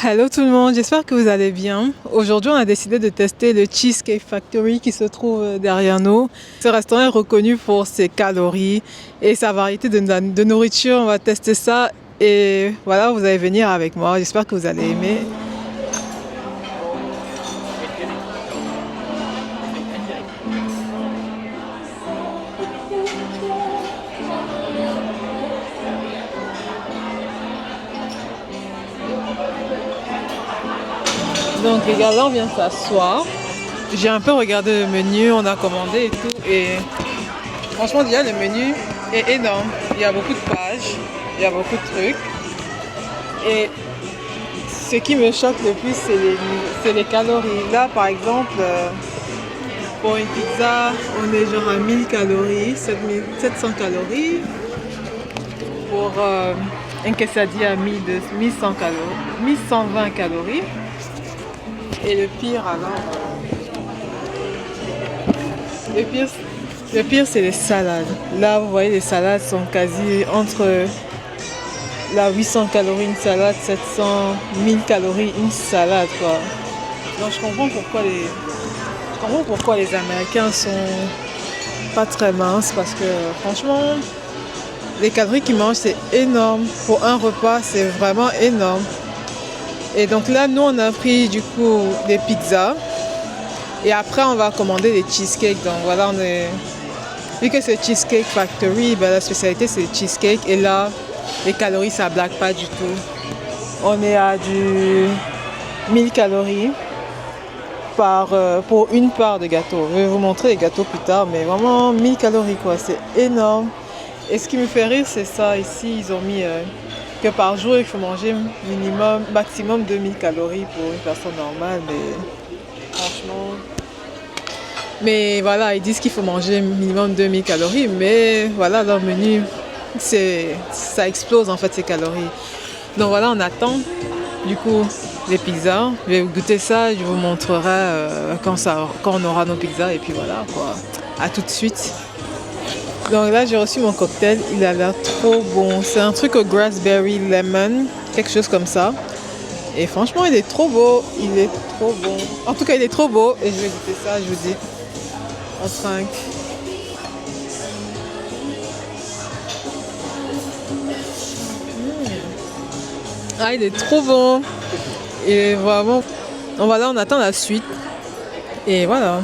Hello tout le monde, j'espère que vous allez bien. Aujourd'hui, on a décidé de tester le Cheesecake Factory qui se trouve derrière nous. Ce restaurant est reconnu pour ses calories et sa variété de nourriture. On va tester ça et voilà, vous allez venir avec moi. J'espère que vous allez aimer. Donc les gars, là on vient s'asseoir. J'ai un peu regardé le menu, on a commandé et tout. Et franchement, déjà le menu est énorme. Il y a beaucoup de pages, il y a beaucoup de trucs. Et ce qui me choque le plus, c'est les calories. Là par exemple, pour une pizza, on est genre à 1000 calories, 700 calories. Pour un quesadilla à 1100 calories, 1120 calories. Et le pire alors, le pire c'est les salades. Là vous voyez les salades sont quasi entre la 800 calories une salade, 700, 1000 calories une salade quoi. Donc je comprends pourquoi les Américains sont pas très minces parce que franchement les calories qu'ils mangent c'est énorme. Pour un repas c'est vraiment énorme. Et donc là, nous, on a pris du coup des pizzas. Et après, on va commander des cheesecakes. Donc voilà, vu que c'est Cheesecake Factory, ben, la spécialité, c'est le cheesecake. Et là, les calories, ça blague pas du tout. On est à du 1000 calories pour une part de gâteau. Je vais vous montrer les gâteaux plus tard, mais vraiment 1000 calories, quoi. C'est énorme. Et ce qui me fait rire, c'est ça. Ici, ils ont mis... que par jour, il faut manger maximum 2000 calories pour une personne normale. Mais franchement... Mais voilà, ils disent qu'il faut manger minimum 2000 calories. Mais voilà, leur menu, ça explose en fait ces calories. Donc voilà, on attend du coup les pizzas. Je vais goûter ça, je vous montrerai quand on aura nos pizzas. Et puis voilà, quoi. À tout de suite. Donc là, j'ai reçu mon cocktail. Il a l'air trop bon. C'est un truc au raspberry lemon, quelque chose comme ça. Et franchement, il est trop beau. Il est trop bon. En tout cas, il est trop beau. Et je vais goûter ça, je vous dis. En 5. Ah, il est trop bon. Et vraiment... Donc voilà, on attend la suite. Et voilà.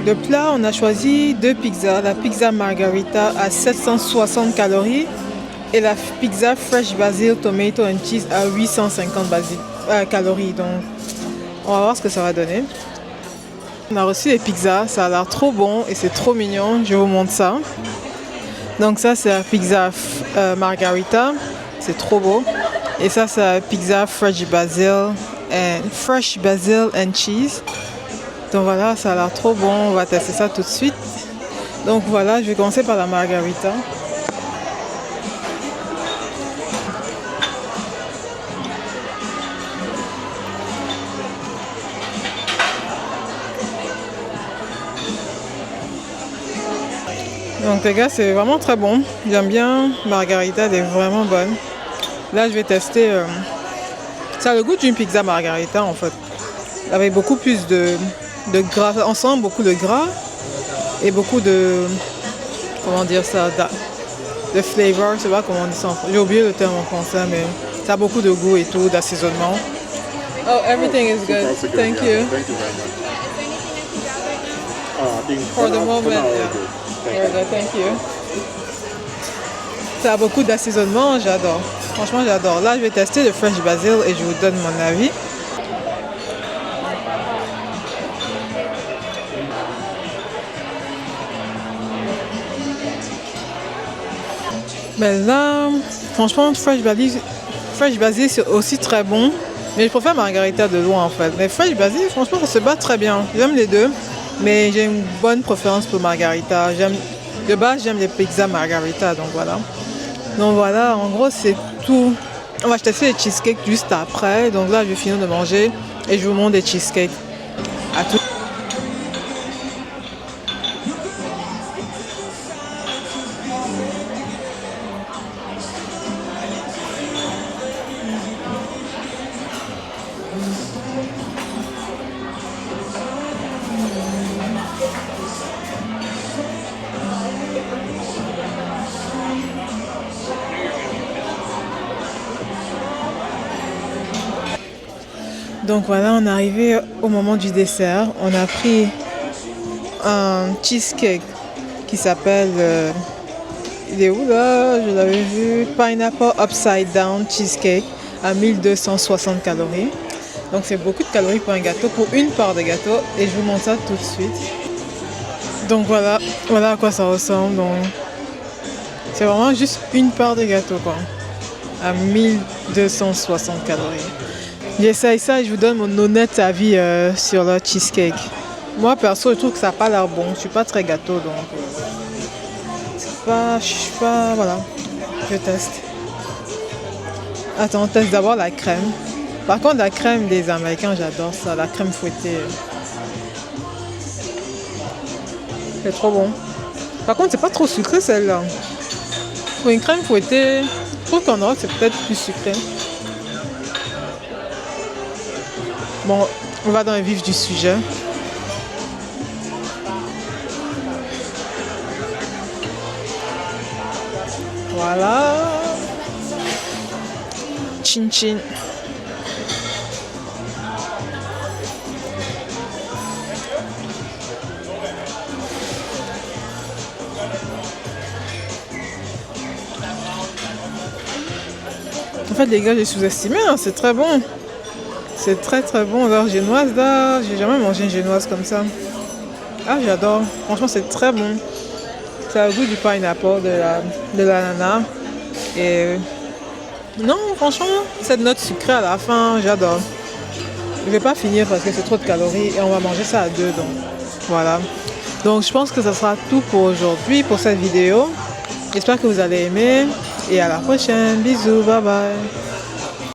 Le plat, on a choisi 2 pizzas. La pizza margarita à 760 calories et la pizza fresh basil tomato and cheese à 850 calories. Donc, on va voir ce que ça va donner. On a reçu les pizzas. Ça a l'air trop bon et c'est trop mignon. Je vous montre ça. Donc ça, c'est la pizza margarita. C'est trop beau. Et ça, c'est la pizza fresh basil and cheese. Donc voilà, ça a l'air trop bon, on va tester ça tout de suite. Donc voilà, je vais commencer par la margarita. Donc les gars, c'est vraiment très bon. J'aime bien, margarita, elle est vraiment bonne. Là, je vais tester, ça a le goût d'une pizza margarita en fait. Avec beaucoup plus de gras, on sent beaucoup de gras et beaucoup de, comment dire ça, de flavor, je sais pas comment on dit ça en français. J'ai oublié le terme en français, mais ça a beaucoup de goût et tout, d'assaisonnement. Oh, everything is good. Thank you. For the moment, yeah. Thank you. Ça a beaucoup d'assaisonnement, j'adore. Franchement, j'adore. Là, je vais tester le fresh basil et je vous donne mon avis. Ben là, franchement, fresh basil c'est aussi très bon. Mais je préfère margarita de loin en fait. Mais fresh basil, franchement, ça se bat très bien. J'aime les deux. Mais j'ai une bonne préférence pour margarita. De base, j'aime les pizzas margarita. Donc voilà. Donc voilà, en gros, c'est tout. On va tester les cheesecakes juste après. Donc là, je vais finir de manger. Et je vous montre les cheesecakes. À tout. Donc voilà, on est arrivé au moment du dessert. On a pris un cheesecake qui s'appelle... il est où là? Je l'avais vu. Pineapple Upside Down Cheesecake à 1260 calories. Donc c'est beaucoup de calories pour un gâteau, pour une part de gâteau. Et je vous montre ça tout de suite. Donc voilà à quoi ça ressemble. Donc c'est vraiment juste une part de gâteau quoi. À 1260 calories. J'essaye ça et je vous donne mon honnête avis sur le cheesecake. Moi perso je trouve que ça n'a pas l'air bon. Je suis pas très gâteau donc je suis pas voilà. Je teste. Attends, on teste d'abord la crème. Par contre la crème des Américains j'adore ça, la crème fouettée. C'est trop bon. Par contre c'est pas trop sucré celle-là. Pour une crème fouettée, je trouve qu'en Europe c'est peut-être plus sucré. Bon, on va dans le vif du sujet. Voilà. Chin chin. En fait les gars j'ai sous-estimé, hein, c'est très bon. C'est très très bon. Alors génoise là, j'ai jamais mangé une génoise comme ça. Ah j'adore. Franchement c'est très bon. Ça a le goût du pineapple, de l'ananas. Et non franchement cette note sucrée à la fin, j'adore. Je vais pas finir parce que c'est trop de calories et on va manger ça à deux donc voilà. Donc je pense que ça sera tout pour aujourd'hui, pour cette vidéo. J'espère que vous allez aimer et à la prochaine. Bisous, bye bye.